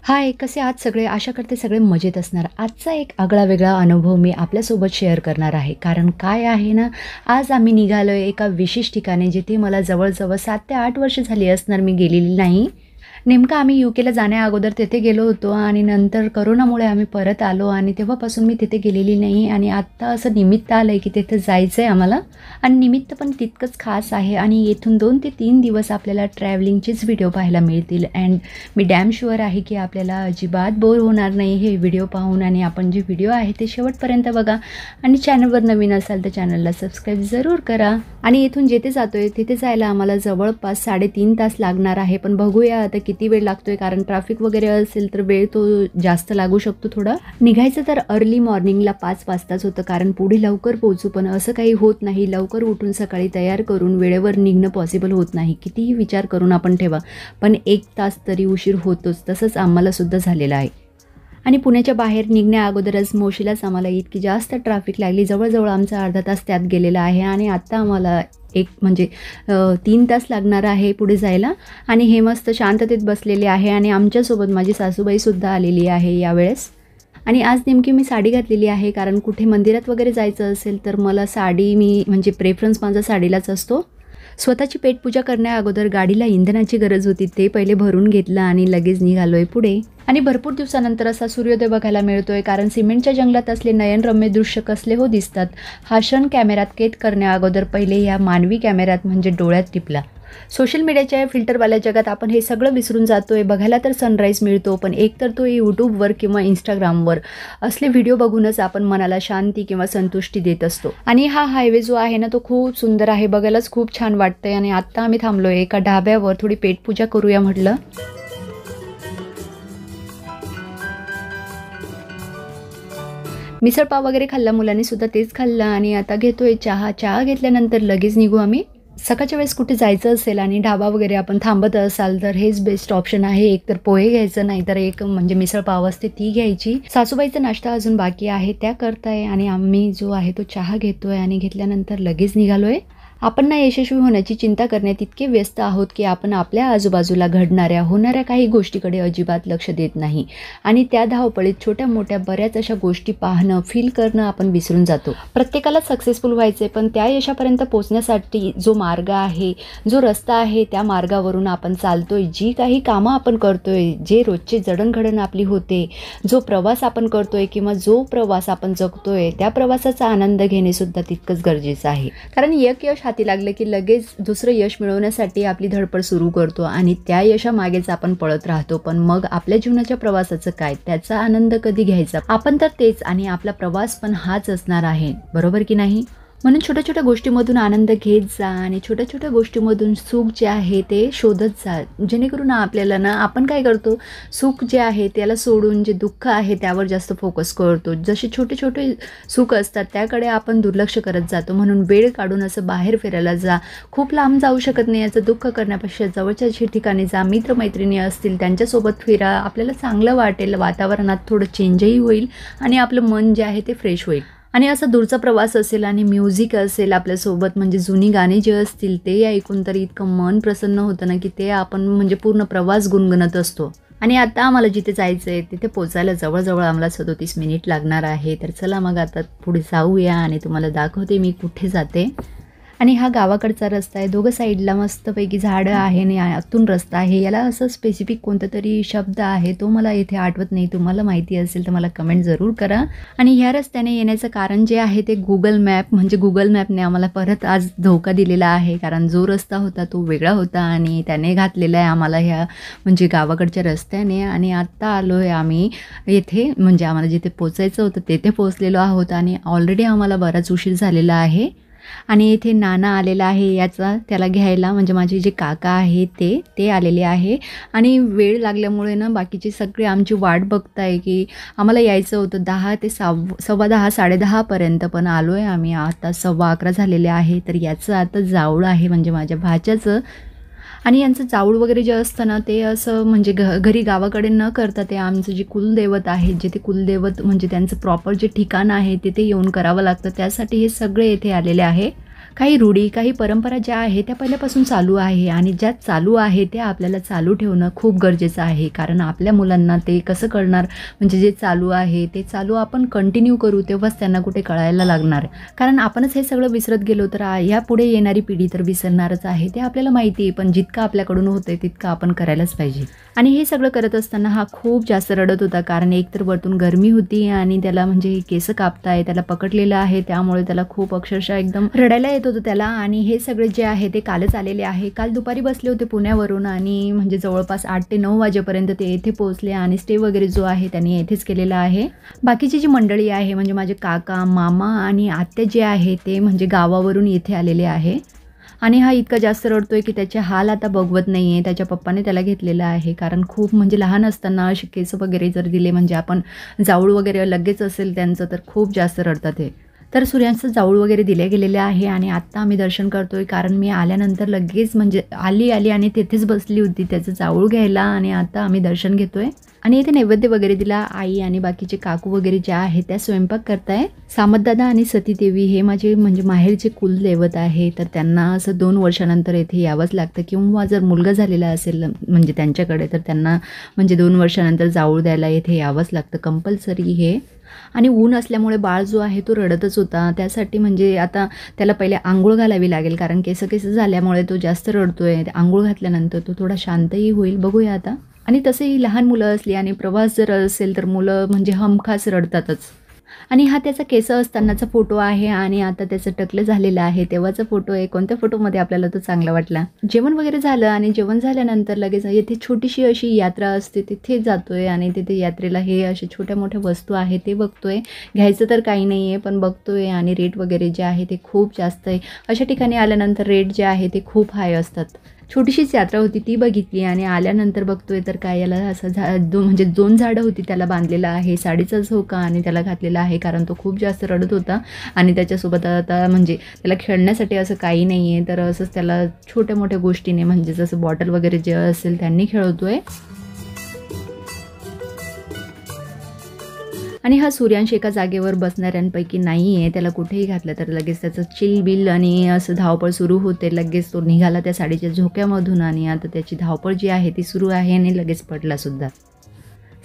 हाय, कसे आहात सगळे? आशा करते सगळे मजेत असणार. आजचा एक आगळा वेगळा अनुभव मी आपल्यासोबत शेअर करणार आहे. कारण काय आहे ना, आज आम्ही निघालोय एका विशेष ठिकाणी जिथे मला जवळ-जवळ 7 ते 8 वर्ष झाली असणार मी गेलेली नाही. नेमकं आम्ही यूकेला जाण्याअगोदर तिथे गेलो होतो आणि नंतर कोरोनामुळे आम्ही परत आलो आणि तेव्हापासून मी तिथे गेलेली नाही आणि आत्ता असं निमित्त आलंय की तिथे जायचं आहे आम्हाला. आणि निमित्त पण तितकंच खास आहे आणि येथून 2 ते 3 दिवस आपल्याला ट्रॅव्हलिंगचेच व्हिडिओ पाहायला मिळतील. अँड मी डॅम शुअर आहे की आपल्याला अजिबात बोर होणार नाही हे व्हिडिओ पाहून. आणि आपण जे व्हिडिओ आहे ते शेवटपर्यंत बघा आणि चॅनलवर नवीन असाल तर चॅनलला सबस्क्राईब जरूर करा. आणि इथून जिथे जातोय तिथे जायला आम्हाला जवळपास 3.5 तास लागणार आहे. पण बघूया आता किती वेळ लागतोय, कारण ट्रॅफिक वगैरे असेल तर वेळ तो जास्त लागू शकतो थोडा. निघायचं तर अर्ली मॉर्निंगला 5 वाजताच होतं, कारण पुढे लवकर पोहोचू. पण असं काही होत नाही, लवकर उठून सकाळी तयार करून वेळेवर निघणं पॉसिबल होत नाही. कितीही विचार करून आपण ठेवा, पण 1 तास तरी उशीर होतोच. तसंच आम्हाला सुद्धा झालेलं आहे. आणि पुण्याच्या बाहेर निघण्या अगोदरच मोशीलाच आम्हाला इतकी जास्त ट्रॅफिक लागली, जवळजवळ आमचा अर्धा तास त्यात गेलेला आहे. आणि आत्ता आम्हाला 3 तास लागणार आहे पुढे जायला. आणि हे मस्त शांततेत बसलेले आहे आणि आमच्यासोबत माझी सासूबाईसुद्धा आलेली आहे यावेळेस. आणि आज नेमकी मी साडी घातलेली आहे, कारण कुठे मंदिरात वगैरे जायचं असेल तर मला साडी प्रेफरन्स माझा साडीलाच असतो. स्वतःची पेटपूजा करण्या अगोदर गाडीला इंधनाची गरज होती, ते पहिले भरून घेतलं आणि लगेच निघालोय पुढे. आणि भरपूर दिवसानंतर असा सूर्योदय बघायला मिळतोय, कारण सिमेंटच्या जंगलात असले नयनरम्य दृश्य कसले हो दिसतात. हा क्षण कॅमेऱ्यात कैद करण्या अगोदर पहिले या मानवी कॅमेऱ्यात टिपला. सोशल मीडियाच्या फिल्टरवाल्या जगात आपण हे सगळं विसरून जातोय. बघायला तर सनराईज मिळतो, पण एकतर तो यूट्यूबवर किंवा इंस्टाग्रामवर असले व्हिडिओ बघूनच आपण मनाला शांती किंवा संतुष्टी देत असतो. आणि हा हायवे जो आहे ना तो खूप सुंदर आहे, बघायलाच खूप छान वाटतंय. आणि आत्ता आम्ही थांबलोय एका ढाब्यावर, थोडी पेटपूजा करूया म्हटलं. मिसळपाव वगैरे खाल्ला, मुलांनी सुद्धा तेच खाल्लं. आणि आता घेतोय चहा घेतल्यानंतर लगेच निघू आम्ही. सकाळच्या वेळेस कुठे जायचं असेल आणि ढाबा वगैरे आपण थांबत असाल तर हेच बेस्ट ऑप्शन आहे. एक तर पोहे घ्यायचं, नाहीतर एक मिसळ पाव असते ती घ्यायची. सासूबाईचा नाश्ता अजून बाकी आहे, त्या करताय आणि आम्ही जो आहे तो चहा घेतोय आणि घेतल्यानंतर लगेच निघालोय. आपण ना यशस्वी होण्याची चिंता करण्यात इतके व्यस्त आहोत की आपण आपल्या आजूबाजूला होणाऱ्या काही गोष्टीकडे अजिबात लक्ष देत नाही. आणि त्या धावपळीत छोट्या मोठ्या बऱ्याच अशा गोष्टी पाहणं, फील करणं आपण विसरून जातो. प्रत्येकाला सक्सेसफुल व्हायचे, पण त्या यशापर्यंत पोहोचण्यासाठी जो मार्ग आहे, जो रस्ता आहे, त्या मार्गावरून आपण चालतोय, जी काही कामं आपण करतोय, जे रोजचे जडणघडण आपली होते, जो प्रवास आपण करतोय किंवा जो प्रवास आपण जगतोय, त्या प्रवासाचा आनंद घेणे सुद्धा तितकंच गरजेचं आहे. कारण एक यश हाती लागले की लगेच दुसरं यश मिळवण्यासाठी आपली धडपड सुरू करतो आणि त्या यशामागेच आपण पळत राहतो. पण मग आपल्या जीवनाच्या प्रवासाचं काय, त्याचा आनंद कधी घ्यायचा? आपण तर तेच, आणि आपला प्रवास पण हाच असणार आहे, बरोबर की नाही? म्हणून छोट्या छोट्या गोष्टीमधून आनंद घेत जा आणि छोट्या छोट्या गोष्टीमधून सुख जे आहे ते शोधत जा, जेणेकरून आपल्याला ना, आपण काय करतो, सुख जे आहे त्याला सोडून जे दुःख आहे त्यावर जास्त फोकस करतो. जसे छोटे छोटे सुख असतात त्याकडे आपण दुर्लक्ष करत जातो. म्हणून वेळ काढून असं बाहेर फिरायला जा. खूप लांब जाऊ शकत नाही, याचं दुःख करण्यापेक्षा जवळच्या ठिकाणी जा, मित्रमैत्रिणी असतील त्यांच्यासोबत फिरा, आपल्याला चांगलं वाटेल, वातावरणात थोडं चेंजही होईल आणि आपलं मन जे आहे ते फ्रेश होईल. आणि असा दूरचा प्रवास असेल आणि म्युझिक असेल आपल्यासोबत, जुनी गाणी जे असतील ते ऐकून तरी इतकं मन प्रसन्न होतं ना की ते आपण पूर्ण प्रवास गुणगुणत असतो. आणि आता आम्हाला जिथे जायचं आहे तिथे पोचायला जवळजवळ आम्हाला 37 मिनिट लागणार आहे. तर चला मग आता पुढे जाऊया आणि तुम्हाला दाखवते मी कुठे जाते. आणि हा गावाकडचा रस्ता आहे, दोघं साईडला मस्तपैकी झाडं आहे आणि आतून रस्ता आहे. याला असं स्पेसिफिक कोणता तरी शब्द आहे, तो मला इथे आठवत नाही. तुम्हाला माहिती असेल तर मला कमेंट जरूर करा. आणि ह्या रस्त्याने येण्याचं कारण जे आहे ते गुगल मॅपने आम्हाला परत आज धोका दिलेला आहे, कारण जो रस्ता होता तो वेगळा होता आणि त्याने घातलेला आहे आम्हाला ह्या गावाकडच्या रस्त्याने. आणि आत्ता आलो आहे आम्ही येथे, आम्हाला जिथे पोचायचं होतं तेथे पोचलेलो आहोत आणि ऑलरेडी आम्हाला बराच उशीर झालेला आहे. आणि इथे नाना आलेला आहे त्याला घ्यायला, माझे जे काका आहेत ते आलेले आहे. आणि वेळ लागल्यामुळे ना बाकीचे सगळे आमची वाट बघताय की आम्हाला यायचं होतं 10 ते 10:15 10:30पर्यंत, पण आलो आहे आम्ही आता 11:15 झालेले आहे. तर याचं आता जावळ आहे, माझ्या भाच्याचं. आणि यांचं जावळ वगैरे जे असतं ना ते असं घरी गावाकडे न करता ते आमचं जे कुलदैवत आहे, जे ते कुलदैवत त्यांचं प्रॉपर जे ठिकाण आहे तिथे येऊन करावं लागतं. त्यासाठी हे सगळे येथे आलेले आहे. काही रूढी, काही परंपरा ज्या आहेत त्या पहिल्यापासून चालू आहे आणि ज्या चालू आहे त्या आपल्याला चालू ठेवणं खूप गरजेचं आहे. कारण आपल्या मुलांना ते कसं कळणार, म्हणजे जे चालू आहे ते चालू आपण कंटिन्यू करू तेव्हाच त्यांना कुठे कळायला लागणार. कारण आपणच हे सगळं विसरत गेलो तर यापुढे येणारी पिढी तर विसरणारच आहे, ते आपल्याला माहिती आहे. पण जितकं आपल्याकडून होतं आहे तितकं आपण करायलाच पाहिजे. आणि हे सगळं करत असताना हा खूप जास्त रडत होता, कारण एकतर वरतून गरमी होती आणि त्याला म्हणजे केस कापताय, त्याला पकडलेलं आहे, त्यामुळे त्याला खूप अक्षरशः एकदम रडायला येत होतं त्याला. आणि हे सगळे जे आहे ते कालच आलेले आहे. काल दुपारी बसले होते पुण्यावरून आणि म्हणजे जवळपास 8 ते 9 वाजेपर्यंत ते येथे पोहोचले आणि स्टे वगैरे जो आहे त्यांनी येथेच केलेला आहे. बाकीची जी मंडळी आहे म्हणजे माझे काका, मामा आणि आत्या जे आहे ते म्हणजे गावावरून येथे आलेले आहे. आणि हा इतका जास्त रडतोय की त्याचे हाल आता बघवत नाही आहे. त्याच्या पप्पाने त्याला घेतलेलं आहे, कारण खूप म्हणजे लहान असताना असे केस वगैरे जर दिले म्हणजे आपण जाऊळ वगैरे लगेच असेल त्यांचं तर खूप जास्त रडतात हे. तर सूर्यांचं जाऊळ वगैरे दिले गेलेले आहे आणि आत्ता आम्ही दर्शन करतोय, कारण मी आल्यानंतर लगेच म्हणजे आली आणि तिथेच बसली होती त्याचं जाऊळ घ्यायला आणि आता आम्ही दर्शन घेतोय. आणि इथे नैवेद्य वगैरे दिला. आई आणि बाकीचे काकू वगैरे ज्या आहेत त्या स्वयंपाक करताय. सामतदादा आणि सतीदेवी हे माझे म्हणजे माहेरचे कुलदैवत आहे, तर त्यांना असं 2 वर्षानंतर इथे यावंच लागतं, किंवा जर मुलगा झालेला असेल म्हणजे त्यांच्याकडे तर त्यांना म्हणजे 2 वर्षानंतर जाऊळ द्यायला इथे यावंच लागतं कंपल्सरी हे. आणि ऊन असल्यामुळे बाळ जो आहे तो रडतच होता, त्यासाठी म्हणजे आता त्याला पहिले आंघोळ घालावी लागेल, कारण केस झाल्यामुळे तो जास्त रडतोय. आंघोळ घातल्यानंतर तो थोडा शांतही होईल, बघूया आता. आणि तसेही लहान मुलं असली आणि प्रवास जर असेल तर मुलं म्हणजे हमखास रडतातच. आणि हा त्याचा केस असतानाचा फोटो आहे आणि आता त्याचं टकलं झालेलं आहे तेव्हाचा फोटो आहे. कोणत्या फोटोमध्ये आपल्याला तो चांगला वाटला. जेवण वगैरे झालं आणि जेवण झाल्यानंतर लगेच येथे छोटीशी अशी यात्रा असते तिथे जातोय आणि तिथे यात्रेला हे असे छोट्या मोठ्या वस्तू आहे ते बघतोय. घ्यायचं तर काही नाही आहे पण बघतोय आणि रेट वगैरे जे आहे ते खूप जास्त आहे. अशा ठिकाणी आल्यानंतर रेट जे आहे ते खूप हाय असतात. छोटीशीच यात्रा होती ती बघितली आणि आल्यानंतर बघतोय तर काय याला असं म्हणजे 2 झाडं होती त्याला बांधलेलं आहे, साडीचा झोका आणि त्याला घातलेला आहे, कारण तो खूप जास्त रडत होता. आणि त्याच्यासोबत आता म्हणजे त्याला खेळण्यासाठी असं काही नाही आहे, तर असंच त्याला छोट्या मोठ्या गोष्टीने म्हणजे जसं बॉटल वगैरे जे असेल त्यांनी खेळवतोय. आणि हा सूर्यांश एका जागेवर बसणाऱ्यांपैकी नाही आहे. त्याला कुठेही घातलं तर लगेच त्याचं चिलबिल आणि असं धावपळ सुरू होते. लगेच तो निघाला त्या साडीच्या झोक्यामधून आणि आता त्याची धावपळ जी आहे ती सुरू आहे आणि लगेच पडलासुद्धा.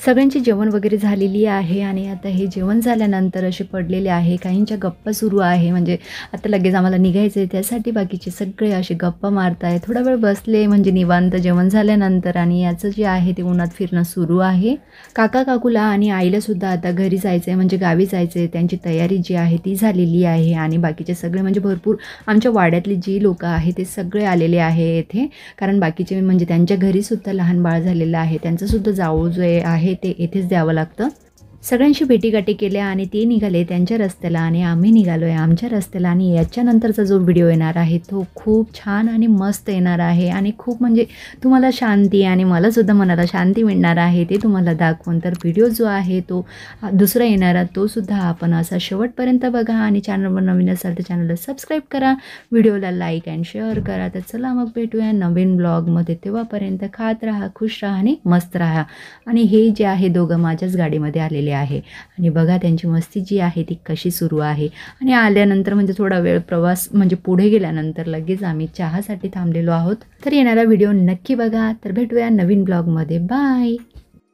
सगळ्यांची जेवण वगैरे झालेली आहे आणि आता हे जेवण झाल्यानंतर असे पडलेले आहे. काहींच्या गप्पा सुरू आहे, म्हणजे आता लगेच आम्हाला निघायचं आहे त्यासाठी बाकीचे सगळे असे गप्पा मारताय. थोडा वेळ बसले म्हणजे निवांत जेवण झाल्यानंतर आणि याचं जे आहे ते उन्हात फिरणं सुरू आहे. काका काकूला आणि आईलासुद्धा आता घरी जायचं आहे म्हणजे गावी जायचं आहे. त्यांची तयारी जी आहे ती झालेली आहे आणि बाकीचे सगळे म्हणजे भरपूर आमच्या वाड्यातली जी लोकं आहे ते सगळे आलेले आहे येथे, कारण बाकीचे म्हणजे त्यांच्या घरीसुद्धा लहान बाळ झालेलं आहे, त्यांचंसुद्धा जावळ जे आहे ते येथेच द्यावं लागतं. सगळ्यांशी भेटीगाठी केल्या आणि ते निघाले त्यांच्या रस्त्याला आणि आम्ही निघालो आहे आमच्या रस्त्याला. आणि याच्यानंतरचा जो व्हिडिओ येणार आहे तो खूप छान आणि मस्त येणार आहे आणि खूप म्हणजे तुम्हाला शांती आणि मलासुद्धा मनाला शांती मिळणार आहे ते तुम्हाला दाखवून. तर व्हिडिओ जो आहे तो दुसरा येणारा तो सुद्धा आपण असा शेवटपर्यंत बघा आणि चॅनलवर नवीन असाल तर चॅनलला सबस्क्राईब करा, व्हिडिओला लाईक अँड शेअर करा. तर चला मग भेटूया नवीन ब्लॉगमध्ये, तेव्हापर्यंत खात राहा, खुश राहा आणि मस्त राहा. आणि हे जे आहे दोघं माझ्याच गाडीमध्ये आलेले आहे आणि बघा त्यांची मस्ती जी आहे ती कशी सुरू आहे. आणि आल्यानंतर म्हणजे थोडा वेळ प्रवास म्हणजे पुढे गेल्यानंतर लगेच आम्ही चहासाठी थांबलेलो आहोत. तर येणारा व्हिडिओ नक्की बघा. तर भेटूया नवीन ब्लॉगमध्ये. बाय.